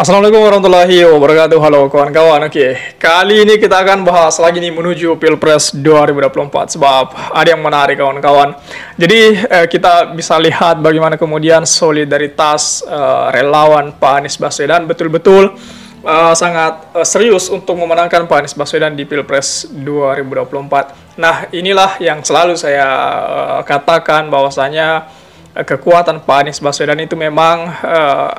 Assalamualaikum warahmatullahi wabarakatuh. Halo kawan-kawan. Oke, kali ini kita akan bahas lagi nih menuju Pilpres 2024 sebab ada yang menarik kawan-kawan. Jadi kita bisa lihat bagaimana kemudian solidaritas relawan Pak Anies Baswedan betul-betul sangat serius untuk memenangkan Pak Anies Baswedan di Pilpres 2024. Nah, inilah yang selalu saya katakan bahwasanya kekuatan Pak Anies Baswedan itu memang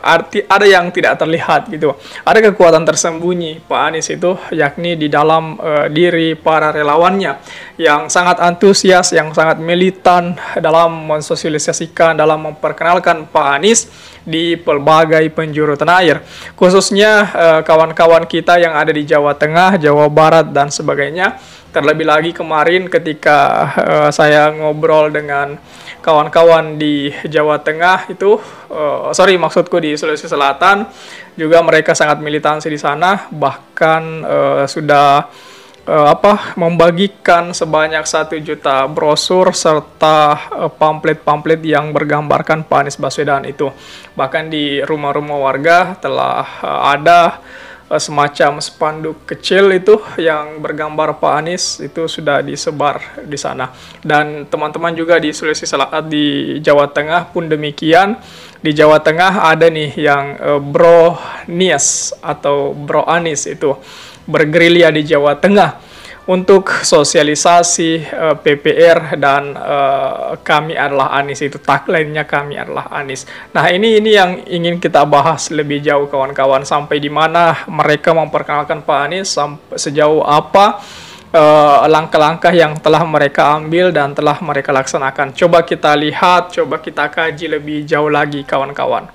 ada yang tidak terlihat gitu. Ada kekuatan tersembunyi Pak Anies itu, yakni di dalam diri para relawannya yang sangat antusias, yang sangat militan dalam mensosialisasikan, dalam memperkenalkan Pak Anies di pelbagai penjuru tanah air. Khususnya kawan-kawan kita yang ada di Jawa Tengah, Jawa Barat, dan sebagainya. Terlebih lagi kemarin ketika saya ngobrol dengan kawan-kawan di Jawa Tengah itu, maksudku di Sulawesi Selatan, juga mereka sangat militansi di sana, bahkan sudah membagikan sebanyak 1 juta brosur serta pamflet-pamflet yang bergambarkan Pak Anies Baswedan itu. Bahkan di rumah-rumah warga telah ada semacam spanduk kecil itu yang bergambar Pak Anies, itu sudah disebar di sana. Dan teman-teman juga di Sulawesi Selatan, di Jawa Tengah pun demikian. Di Jawa Tengah ada nih yang Bro Nias atau Bro Anies itu bergerilya di Jawa Tengah untuk sosialisasi PPR dan kami adalah Anies, itu tagline-nya kami adalah Anies. Nah, ini yang ingin kita bahas lebih jauh kawan-kawan, sampai di mana mereka memperkenalkan Pak Anies, sejauh apa langkah-langkah yang telah mereka ambil dan telah mereka laksanakan. Coba kita lihat, coba kita kaji lebih jauh lagi kawan-kawan.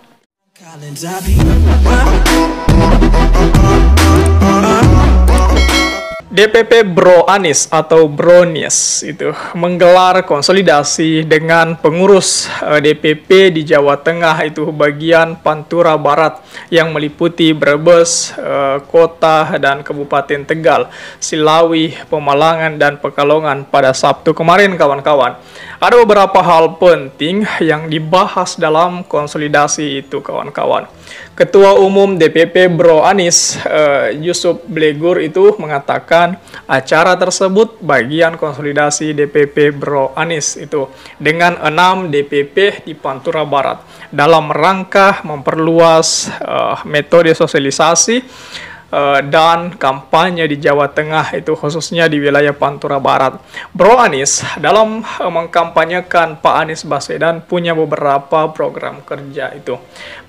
DPP Bro Anies atau Bronies itu menggelar konsolidasi dengan pengurus DPP di Jawa Tengah itu bagian Pantura Barat yang meliputi Brebes, Kota dan Kabupaten Tegal, Silawi, Pemalangan dan Pekalongan pada Sabtu kemarin kawan-kawan. Ada beberapa hal penting yang dibahas dalam konsolidasi itu kawan-kawan. Ketua Umum DPP Bro Anies, Yusuf Blegur itu mengatakan acara tersebut bagian konsolidasi DPP Bro Anies itu dengan 6 DPP di Pantura Barat dalam rangka memperluas metode sosialisasi dan kampanye di Jawa Tengah itu, khususnya di wilayah Pantura Barat. Bro Anies dalam mengkampanyekan Pak Anies Baswedan punya beberapa program kerja itu.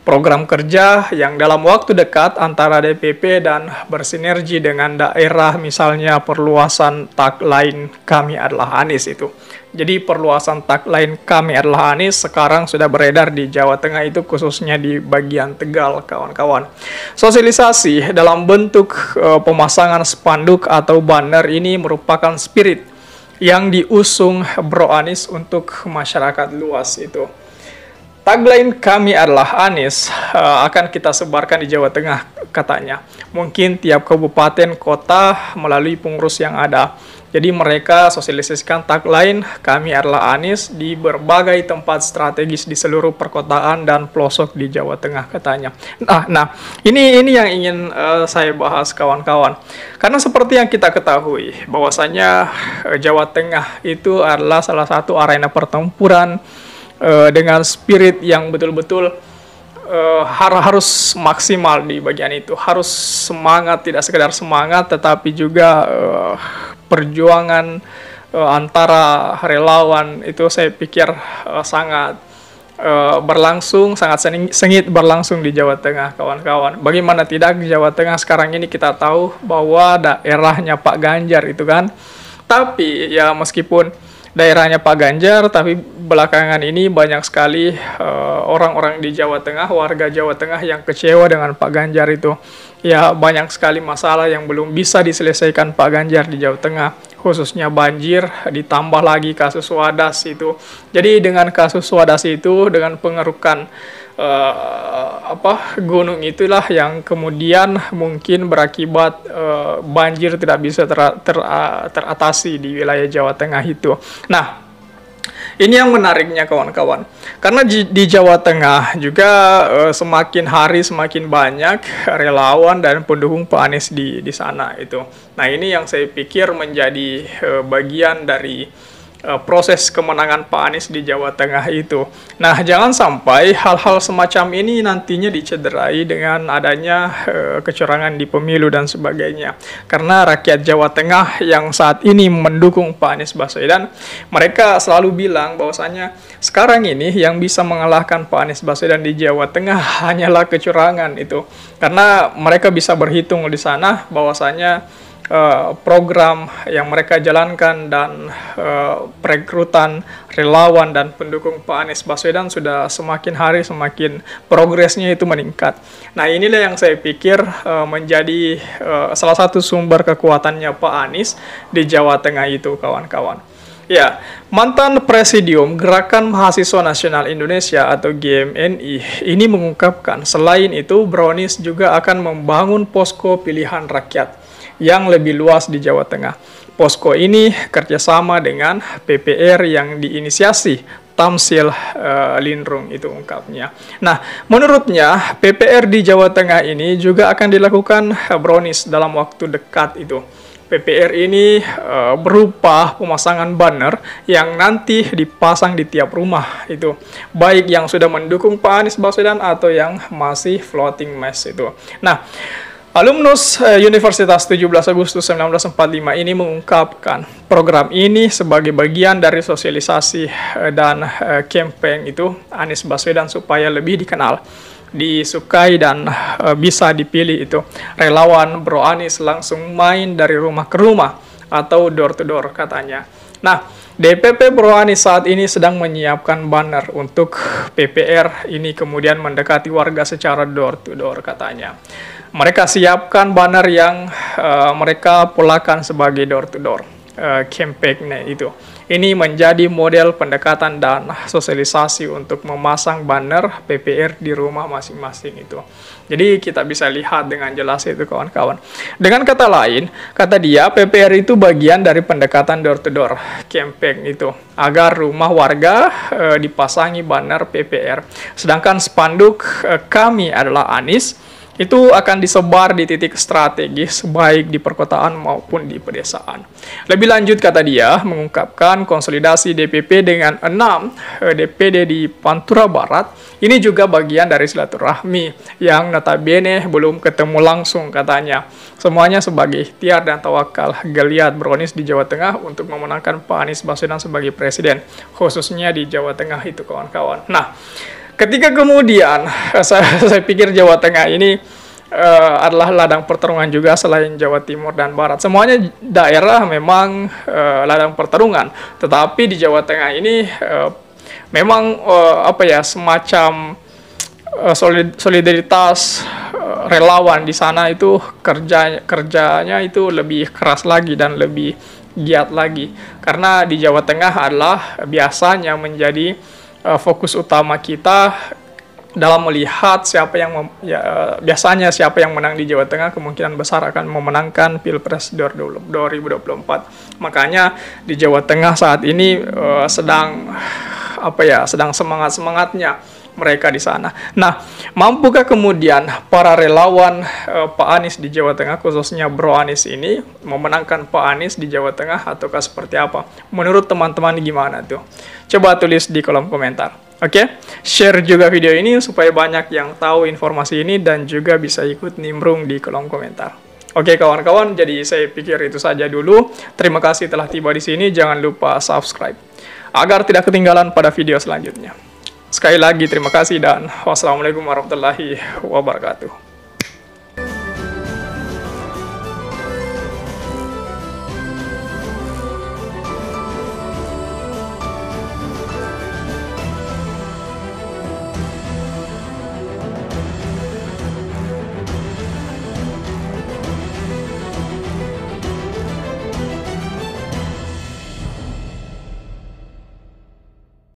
Program kerja yang dalam waktu dekat antara DPP dan bersinergi dengan daerah, misalnya perluasan tagline kami adalah Anies itu. Jadi perluasan tagline kami adalah Anies sekarang sudah beredar di Jawa Tengah itu, khususnya di bagian Tegal kawan-kawan. Sosialisasi dalam bentuk pemasangan spanduk atau banner ini merupakan spirit yang diusung Bro Anies untuk masyarakat luas itu. Tagline kami adalah Anies akan kita sebarkan di Jawa Tengah katanya. Mungkin tiap kabupaten kota melalui pengurus yang ada. Jadi mereka sosialisasikan tagline kami adalah Anies di berbagai tempat strategis di seluruh perkotaan dan pelosok di Jawa Tengah katanya. Nah, ini yang ingin saya bahas kawan-kawan. Karena seperti yang kita ketahui bahwasanya Jawa Tengah itu adalah salah satu arena pertempuran dengan spirit yang betul-betul harus maksimal di bagian itu, harus semangat, tidak sekedar semangat tetapi juga perjuangan antara relawan itu saya pikir sangat berlangsung, sangat sengit berlangsung di Jawa Tengah kawan-kawan. Bagaimana tidak di Jawa Tengah sekarang ini kita tahu bahwa daerahnya Pak Ganjar itu kan, tapi ya meskipun daerahnya Pak Ganjar, tapi belakangan ini banyak sekali orang-orang di Jawa Tengah, warga Jawa Tengah yang kecewa dengan Pak Ganjar itu. Ya, banyak sekali masalah yang belum bisa diselesaikan Pak Ganjar di Jawa Tengah, khususnya banjir, ditambah lagi kasus Wadas itu. Jadi dengan kasus Wadas itu, dengan pengerukan gunung itulah yang kemudian mungkin berakibat banjir tidak bisa teratasi di wilayah Jawa Tengah itu. Nah, Ini yang menariknya kawan-kawan, karena di Jawa Tengah juga semakin hari semakin banyak relawan dan pendukung Pak Anies di sana itu. Nah ini yang saya pikir menjadi bagian dari proses kemenangan Pak Anies di Jawa Tengah itu. Nah, jangan sampai hal-hal semacam ini nantinya dicederai dengan adanya kecurangan di pemilu dan sebagainya. Karena rakyat Jawa Tengah yang saat ini mendukung Pak Anies Baswedan, mereka selalu bilang bahwasanya sekarang ini yang bisa mengalahkan Pak Anies Baswedan di Jawa Tengah hanyalah kecurangan itu. Karena mereka bisa berhitung di sana bahwasanya program yang mereka jalankan dan perekrutan relawan dan pendukung Pak Anies Baswedan sudah semakin hari semakin progresnya itu meningkat. Nah inilah yang saya pikir menjadi salah satu sumber kekuatannya Pak Anies di Jawa Tengah itu kawan-kawan. Ya, mantan Presidium Gerakan Mahasiswa Nasional Indonesia atau GMNI ini mengungkapkan selain itu Brownies juga akan membangun posko pilihan rakyat yang lebih luas di Jawa Tengah. Posko ini kerjasama dengan PPR yang diinisiasi Tamsil Lindrung itu ungkapnya. Nah, menurutnya PPR di Jawa Tengah ini juga akan dilakukan Brownies dalam waktu dekat itu. PPR ini berupa pemasangan banner yang nanti dipasang di tiap rumah itu, baik yang sudah mendukung Pak Anies Baswedan atau yang masih floating mass itu. Nah, alumnus Universitas 17 Agustus 1945 ini mengungkapkan program ini sebagai bagian dari sosialisasi dan campaign itu Anies Baswedan supaya lebih dikenal, disukai dan bisa dipilih itu. Relawan Bro Anies langsung main dari rumah ke rumah atau door to door katanya. Nah, DPP Bro Anies saat ini sedang menyiapkan banner untuk PPR ini kemudian mendekati warga secara door to door katanya. Mereka siapkan banner yang mereka polakan sebagai door to door campaign-nya itu. Ini menjadi model pendekatan dan sosialisasi untuk memasang banner PPR di rumah masing-masing itu. Jadi kita bisa lihat dengan jelas itu kawan-kawan. Dengan kata lain, kata dia PPR itu bagian dari pendekatan door to door campaign itu agar rumah warga dipasangi banner PPR. Sedangkan spanduk kami adalah Anies itu akan disebar di titik strategis baik di perkotaan maupun di pedesaan. Lebih lanjut kata dia mengungkapkan konsolidasi DPP dengan 6 DPD di Pantura Barat ini juga bagian dari silaturahmi yang notabene belum ketemu langsung katanya. Semuanya sebagai ikhtiar dan tawakal geliat Brownies di Jawa Tengah untuk memenangkan Pak Anies Baswedan sebagai presiden, khususnya di Jawa Tengah itu kawan-kawan. Nah, ketika kemudian saya pikir Jawa Tengah ini adalah ladang pertarungan juga selain Jawa Timur dan Barat. Semuanya daerah memang ladang pertarungan, tetapi di Jawa Tengah ini memang semacam solidaritas relawan di sana itu kerjanya itu lebih keras lagi dan lebih giat lagi. Karena di Jawa Tengah adalah biasanya menjadi fokus utama kita dalam melihat biasanya siapa yang menang di Jawa Tengah kemungkinan besar akan memenangkan Pilpres 2024. Makanya di Jawa Tengah saat ini sedang semangat-semangatnya mereka di sana. Nah, mampukah kemudian para relawan Pak Anies di Jawa Tengah, khususnya Bro Anies ini, memenangkan Pak Anies di Jawa Tengah ataukah seperti apa? Menurut teman-teman gimana tuh? Coba tulis di kolom komentar. Oke, share juga video ini supaya banyak yang tahu informasi ini dan juga bisa ikut nimbrung di kolom komentar. Oke kawan-kawan, jadi saya pikir itu saja dulu. Terima kasih telah tiba di sini. Jangan lupa subscribe agar tidak ketinggalan pada video selanjutnya. Sekali lagi terima kasih dan wassalamualaikum warahmatullahi wabarakatuh.